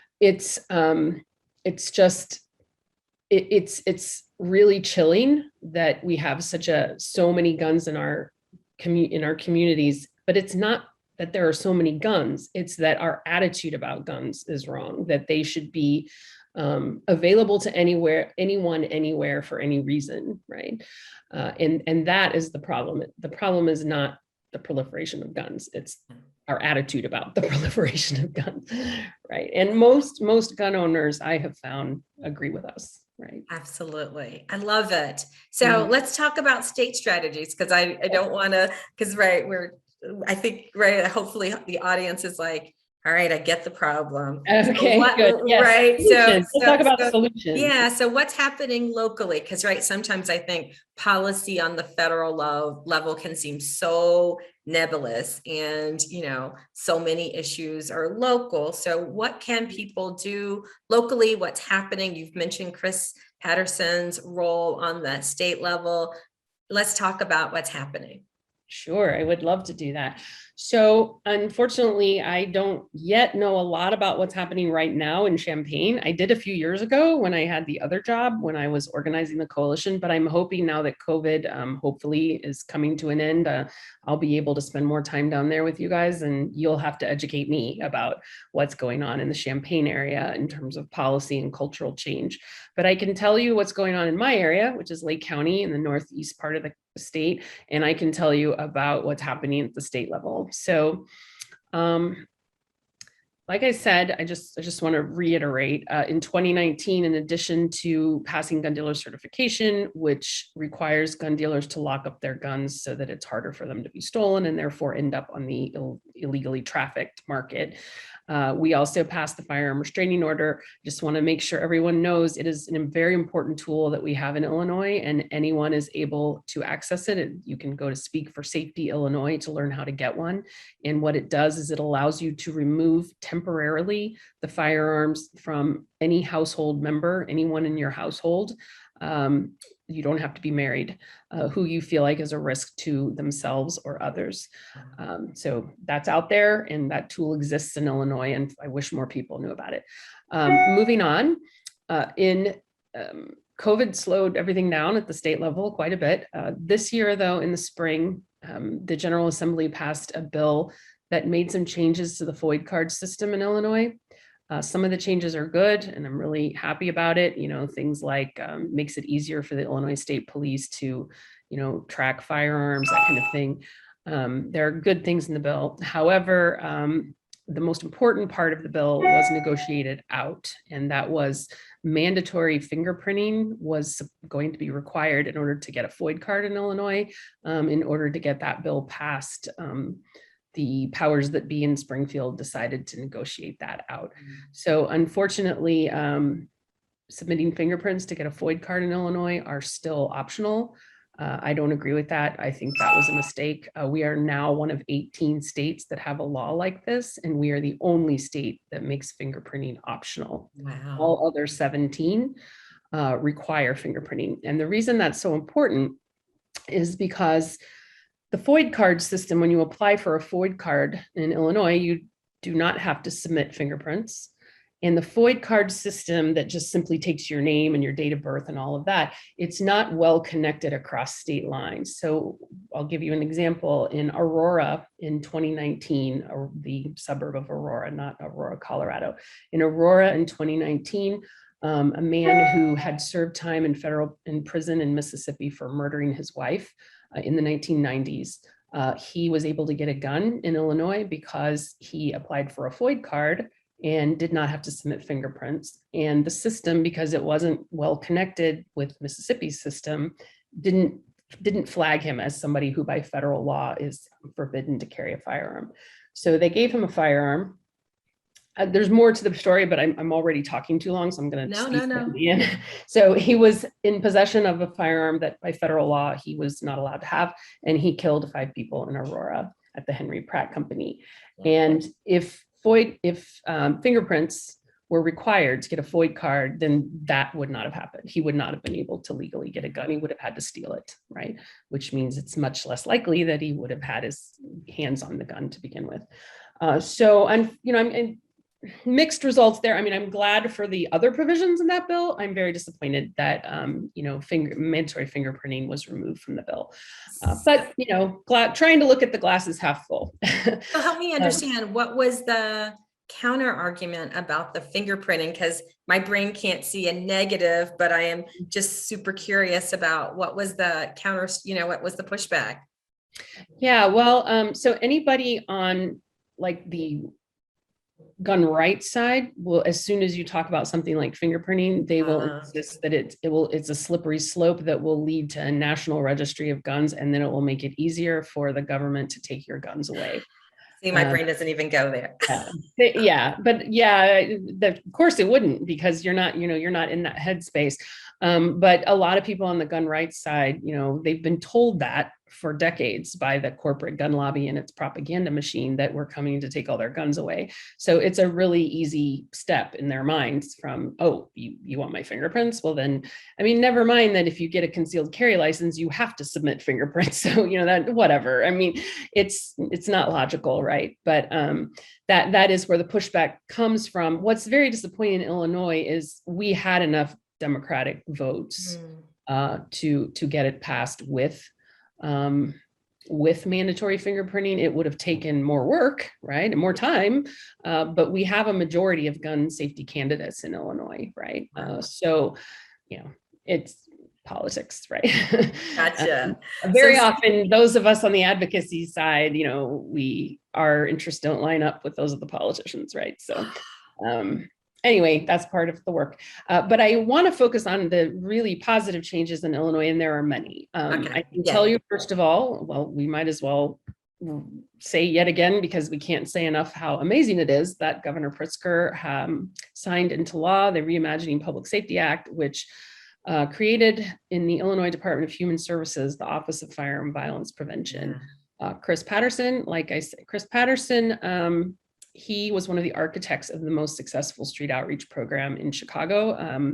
it's really chilling that we have so many guns in our communities, but it's not that there are so many guns. It's that our attitude about guns is wrong, that they should be available to anyone, anywhere, for any reason, right? And that is the problem. The problem is not the proliferation of guns. It's our attitude about the proliferation of guns, right? And most gun owners, I have found, agree with us. Right. Absolutely. I love it. So let's talk about state strategies, because I don't want to, because I think, hopefully the audience is like, all right, I get the problem. Okay, so good. Yes. Right. Let's talk about solutions. Yeah. So what's happening locally? Because sometimes I think policy on the federal level can seem so nebulous, and so many issues are local. So what can people do locally? What's happening? You've mentioned Chris Patterson's role on the state level. Let's talk about what's happening. Sure, I would love to do that. So unfortunately, I don't yet know a lot about what's happening right now in Champaign. I did a few years ago when I had the other job, when I was organizing the coalition, but I'm hoping now that COVID hopefully is coming to an end, I'll be able to spend more time down there with you guys, and you'll have to educate me about what's going on in the Champaign area in terms of policy and cultural change. But I can tell you what's going on in my area, which is Lake County in the northeast part of the state, and I can tell you about what's happening at the state level. So like I said, I just want to reiterate, in 2019, in addition to passing gun dealer certification, which requires gun dealers to lock up their guns so that it's harder for them to be stolen and therefore end up on the illegally trafficked market, we also passed the firearm restraining order. Just want to make sure everyone knows it is a very important tool that we have in Illinois, and anyone is able to access it. And you can go to Speak for Safety Illinois to learn how to get one. And what it does is it allows you to remove temporarily the firearms from any household member, anyone in your household. You don't have to be married, who you feel like is a risk to themselves or others. So that's out there, and that tool exists in Illinois, and I wish more people knew about it. Moving on, in COVID slowed everything down at the state level quite a bit. This year, though, in the spring, the General Assembly passed a bill that made some changes to the FOID card system in Illinois. Some of the changes are good, and I'm really happy about it. Things like makes it easier for the Illinois State Police to, track firearms, that kind of thing. There are good things in the bill. However, the most important part of the bill was negotiated out, and that was mandatory fingerprinting was going to be required in order to get a FOID card in Illinois. In order to get that bill passed, the powers that be in Springfield decided to negotiate that out. So unfortunately, submitting fingerprints to get a FOID card in Illinois are still optional. I don't agree with that. I think that was a mistake. We are now one of 18 states that have a law like this, and we are the only state that makes fingerprinting optional. Wow. All other 17 require fingerprinting. And the reason that's so important is because the FOID card system, when you apply for a FOID card in Illinois, you do not have to submit fingerprints. And the FOID card system that just simply takes your name and your date of birth and all of that, it's not well connected across state lines. So I'll give you an example. In Aurora in 2019, or the suburb of Aurora, not Aurora, Colorado. In Aurora in 2019, a man who had served time in prison in Mississippi for murdering his wife in the 1990s, he was able to get a gun in Illinois because he applied for a FOID card and did not have to submit fingerprints. And the system, because it wasn't well connected with Mississippi's system, didn't flag him as somebody who by federal law is forbidden to carry a firearm. So they gave him a firearm. There's more to the story, but I'm already talking too long, so I'm going to No. So he was in possession of a firearm that by federal law he was not allowed to have, and he killed 5 people in Aurora at the Henry Pratt Company. And if fingerprints were required to get a FOID card, then that would not have happened. He would not have been able to legally get a gun. He would have had to steal it, right? Which means it's much less likely that he would have had his hands on the gun to begin with. I'm mixed results there. I mean, I'm glad for the other provisions in that bill. I'm very disappointed that mandatory fingerprinting was removed from the bill. But trying to look at the glasses half full. So help me understand, what was the counter argument about the fingerprinting? Because my brain can't see a negative, but I am just super curious about what was the counter, what was the pushback? Yeah, well, so anybody on like the gun rights side will, as soon as you talk about something like fingerprinting, they will insist that it's a slippery slope that will lead to a national registry of guns, and then it will make it easier for the government to take your guns away. See, my brain doesn't even go there. Of course it wouldn't, because you're not in that headspace. But a lot of people on the gun rights side, they've been told that for decades by the corporate gun lobby and its propaganda machine that we're coming to take all their guns away. So it's a really easy step in their minds from, oh, you want my fingerprints? Well, then, I mean, never mind that if you get a concealed carry license, you have to submit fingerprints. So, that whatever. I mean, it's not logical, right? But that is where the pushback comes from. What's very disappointing in Illinois is we had enough Democratic votes to get it passed with mandatory fingerprinting. It would have taken more work, right, and more time, but we have a majority of gun safety candidates in Illinois, right? So it's politics, right? Gotcha. Very often, those of us on the advocacy side, our interests don't line up with those of the politicians, right? So anyway, that's part of the work. But I want to focus on the really positive changes in Illinois, and there are many. I can tell you, first of all, well, we might as well say yet again, because we can't say enough how amazing it is that Governor Pritzker signed into law the Reimagining Public Safety Act, which created in the Illinois Department of Human Services the Office of Firearm Violence Prevention. Chris Patterson, like I said, he was one of the architects of the most successful street outreach program in Chicago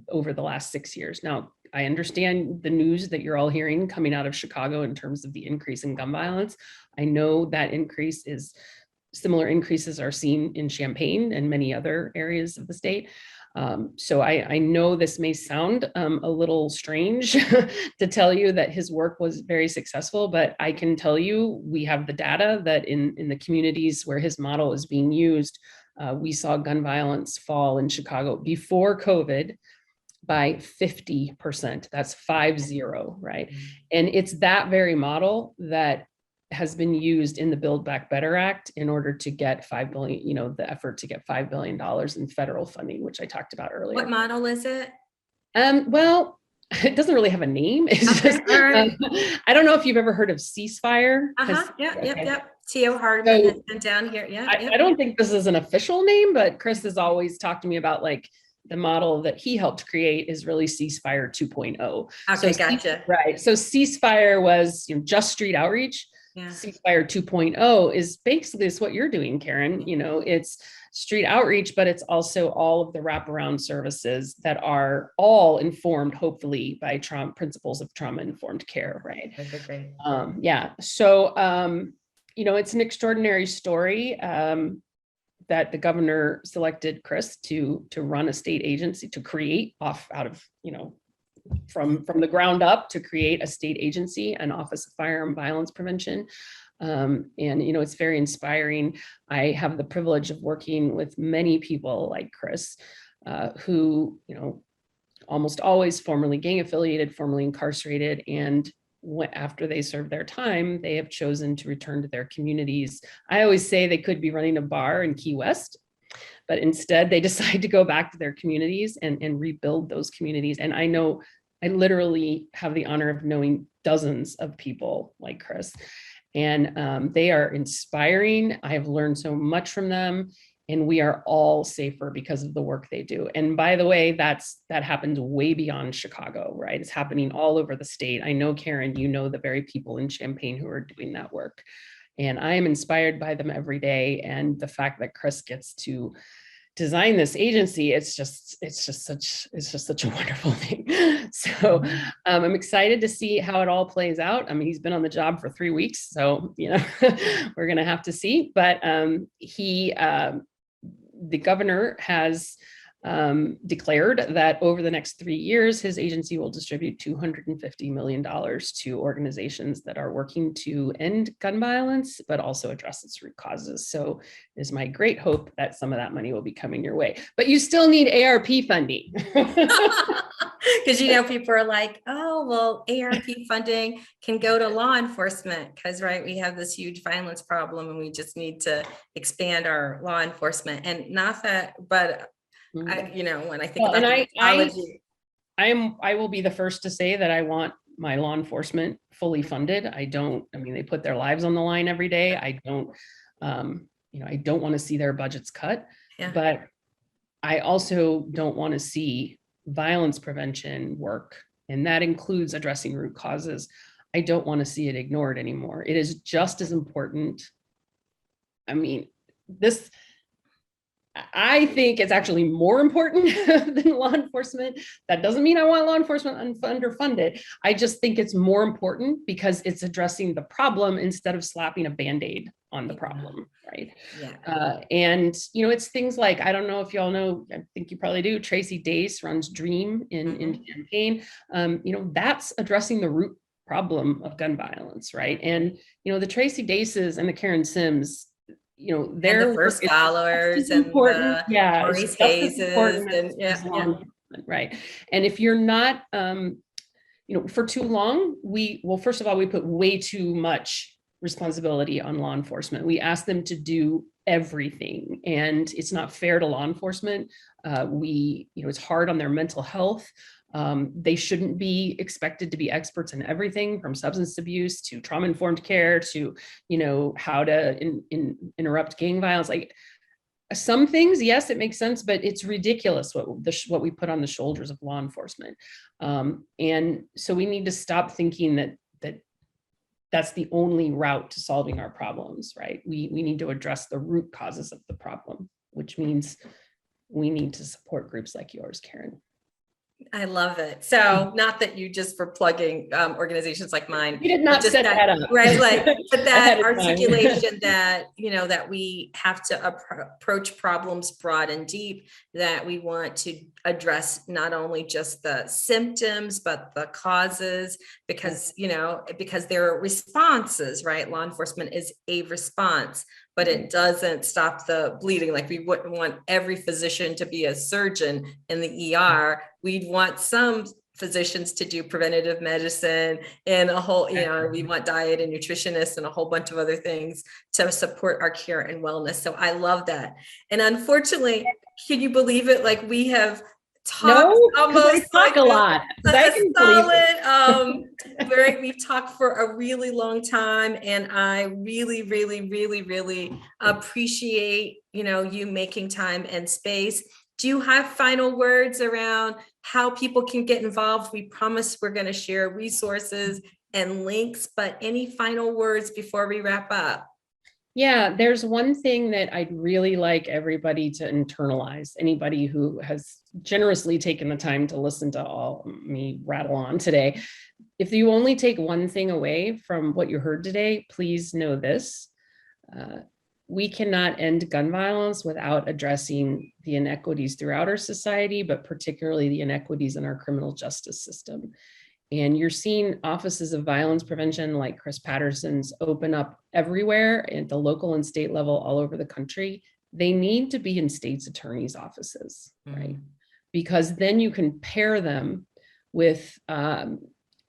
over the last 6 years. Now, I understand the news that you're all hearing coming out of Chicago in terms of the increase in gun violence. I know that increase is similar increases are seen in Champaign and many other areas of the state. So I know this may sound a little strange to tell you that his work was very successful, but I can tell you we have the data that in the communities where his model is being used, we saw gun violence fall in Chicago before COVID by 50%. That's 50, right? And it's that very model that has been used in the Build Back Better Act in order to get 5 billion, the effort to get $5 billion in federal funding, which I talked about earlier. What model is it? Well, it doesn't really have a name. It's Okay, just, all right. I don't know if you've ever heard of ceasefire. Yep. T.O. Hardman has been down here. Yeah. I don't think this is an official name, but Chris has always talked to me about like the model that he helped create is really ceasefire 2.0. Okay, so, gotcha. Right. So ceasefire was just street outreach. Yeah. Ceasefire 2.0 is basically what you're doing, Karen. It's street outreach, but it's also all of the wraparound services that are all informed, hopefully, by principles of trauma-informed care, right? Okay, great. Yeah. So, it's an extraordinary story that the governor selected Chris to run a state agency, to create out of from the ground up, to create a state agency, an Office of Firearm Violence Prevention. And it's very inspiring. I have the privilege of working with many people like Chris, who almost always formerly gang affiliated, formerly incarcerated, and after they serve their time, they have chosen to return to their communities. I always say they could be running a bar in Key West, but instead they decide to go back to their communities and rebuild those communities. And I know I literally have the honor of knowing dozens of people like Chris, and they are inspiring. I have learned so much from them, and we are all safer because of the work they do. And by the way, that happens way beyond Chicago, right? It's happening all over the state. I know, Karen, the very people in Champaign who are doing that work. And I am inspired by them every day. And the fact that Chris gets to design this agency, it's just such a wonderful thing. So I'm excited to see how it all plays out. I mean, he's been on the job for 3 weeks, so we're gonna have to see. But the governor has declared that over the next 3 years, his agency will distribute $250 million to organizations that are working to end gun violence, but also address its root causes. So it is my great hope that some of that money will be coming your way. But you still need ARP funding. Because people are like, oh, well, ARP funding can go to law enforcement because, right, we have this huge violence problem and we just need to expand our law enforcement. And not that, but when I think about the technology. I will be the first to say that I want my law enforcement fully funded. They put their lives on the line every day. I don't want to see their budgets cut, but I also don't want to see violence prevention work, and that includes addressing root causes. I don't want to see it ignored anymore. It is just as important. I think it's actually more important than law enforcement. That doesn't mean I want law enforcement underfunded. I just think it's more important because it's addressing the problem instead of slapping a Band-Aid on the problem, right? Yeah. And it's things like, I don't know if y'all know, I think you probably do, Tracy Dace runs DREAM in Champaign. That's addressing the root problem of gun violence, right? And the Tracy Daces and the Karen Sims, they're and the first followers and important. Maurice Hayes's and right. And if you're not, for too long, first of all, we put way too much responsibility on law enforcement. We ask them to do everything, and it's not fair to law enforcement. It's hard on their mental health. They shouldn't be expected to be experts in everything from substance abuse to trauma-informed care to, how to interrupt gang violence. Like some things, yes, it makes sense, but it's ridiculous what we put on the shoulders of law enforcement. And so we need to stop thinking that that's the only route to solving our problems, right? We need to address the root causes of the problem, which means we need to support groups like yours, Karen. I love it. So not that you just for plugging organizations like mine, You did but not just set that, that up. right? Like, but that Ahead of time. articulation that, that we have to approach problems broad and deep, that we want to address not only just the symptoms, but the causes, because, because there are responses, right? Law enforcement is a response, but it doesn't stop the bleeding. Like, we wouldn't want every physician to be a surgeon in the ER. We'd want some physicians to do preventative medicine and a whole, we want diet and nutritionists and a whole bunch of other things to support our care and wellness. So I love that. And unfortunately, can you believe it? Like, we have talked almost like a lot. a solid, right? We've talked for a really long time, and I really, really, really, really appreciate, you making time and space. Do you have final words around how people can get involved? We promise we're going to share resources and links, but any final words before we wrap up? Yeah, there's one thing that I'd really like everybody to internalize. Anybody who has generously taken the time to listen to all me rattle on today. If you only take one thing away from what you heard today, please know this. We cannot end gun violence without addressing the inequities throughout our society, but particularly the inequities in our criminal justice system. And you're seeing offices of violence prevention like Chris Patterson's open up everywhere at the local and state level all over the country. They need to be in state's attorney's offices, right? Because then you can pair them with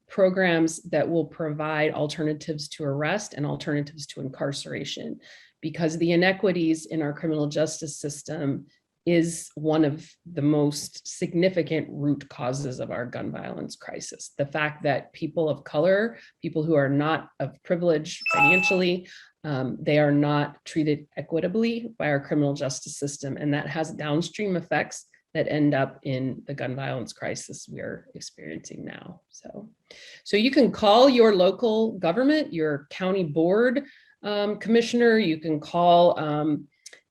programs that will provide alternatives to arrest and alternatives to incarceration, because the inequities in our criminal justice system is one of the most significant root causes of our gun violence crisis. The fact that people of color, people who are not of privilege financially, they are not treated equitably by our criminal justice system. And that has downstream effects that end up in the gun violence crisis we're experiencing now. So you can call your local government, your county board commissioner, you can call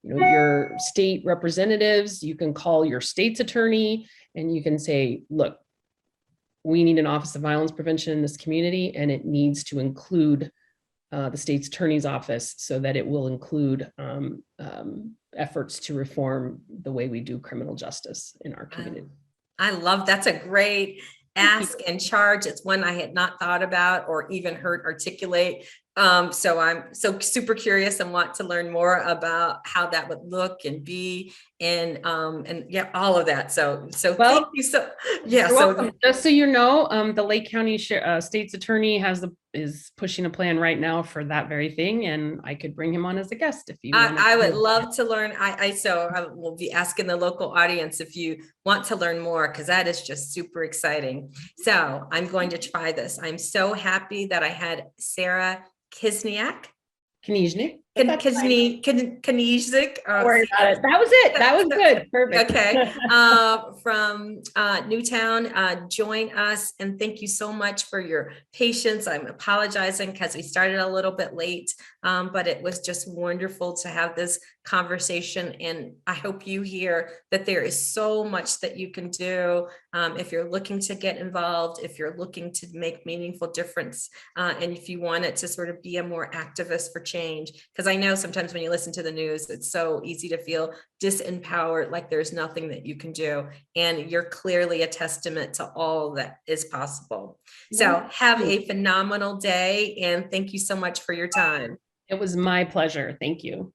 your state representatives, you can call your state's attorney, and you can say, look, we need an office of violence prevention in this community, and it needs to include the state's attorney's office so that it will include efforts to reform the way we do criminal justice in our community. I love, that's a great ask and charge. It's one I had not thought about or even heard articulate. So I'm so super curious and want to learn more about how that would look and be, and yeah, all of that. So well, thank you. So yeah, so just so you know, the Lake County State's Attorney is pushing a plan right now for that very thing, and I could bring him on as a guest if you want. I would love to learn. So I will be asking the local audience if you want to learn more, because that is just super exciting. So I'm going to try this. I'm so happy that I had Sara Knizhnik. Knizhnik. Knizhnik. Don't worry about it. That was it. That was good. Perfect. Okay. From Newtown, join us, and thank you so much for your patience. I'm apologizing because we started a little bit late, but it was just wonderful to have this conversation, and I hope you hear that there is so much that you can do if you're looking to get involved, if you're looking to make meaningful difference, and if you want it to sort of be a more activist for change. Because I know sometimes when you listen to the news, it's so easy to feel disempowered, like there's nothing that you can do. And you're clearly a testament to all that is possible. So have a phenomenal day, and thank you so much for your time. It was my pleasure. Thank you.